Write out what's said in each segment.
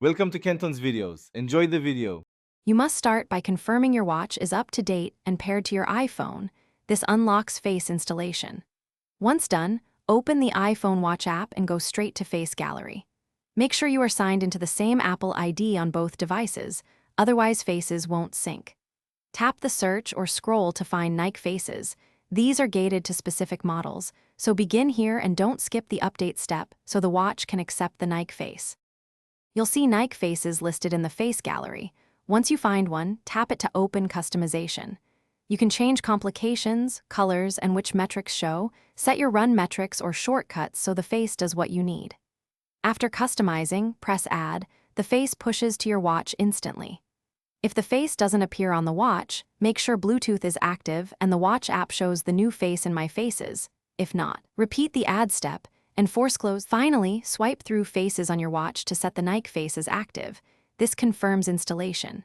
Welcome to Kenton's videos. Enjoy the video. You must start by confirming your watch is up to date and paired to your iPhone. This unlocks Face installation. Once done, open the iPhone Watch app and go straight to Face Gallery. Make sure you are signed into the same Apple ID on both devices, otherwise Faces won't sync. Tap the search or scroll to find Nike Faces. These are gated to specific models, so begin here and don't skip the update step so the watch can accept the Nike Face. You'll see Nike Faces listed in the Face Gallery. Once you find one, tap it to open customization. You can change complications, colors, and which metrics show, set your run metrics or shortcuts so the face does what you need. After customizing, press Add. The face pushes to your watch instantly. If the face doesn't appear on the watch, make sure Bluetooth is active and the watch app shows the new face in My Faces. If not, repeat the add step and force close. Finally, swipe through Faces on your watch to set the Nike Faces active. This confirms installation.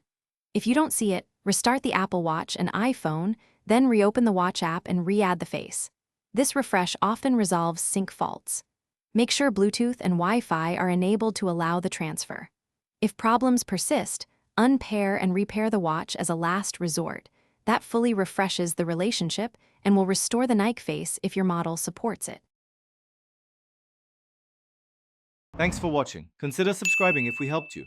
If you don't see it, restart the Apple Watch and iPhone, then reopen the Watch app and re-add the face. This refresh often resolves sync faults. Make sure Bluetooth and Wi-Fi are enabled to allow the transfer. If problems persist, unpair and repair the watch as a last resort. That fully refreshes the relationship and will restore the Nike Face if your model supports it. Thanks for watching. Consider subscribing if we helped you.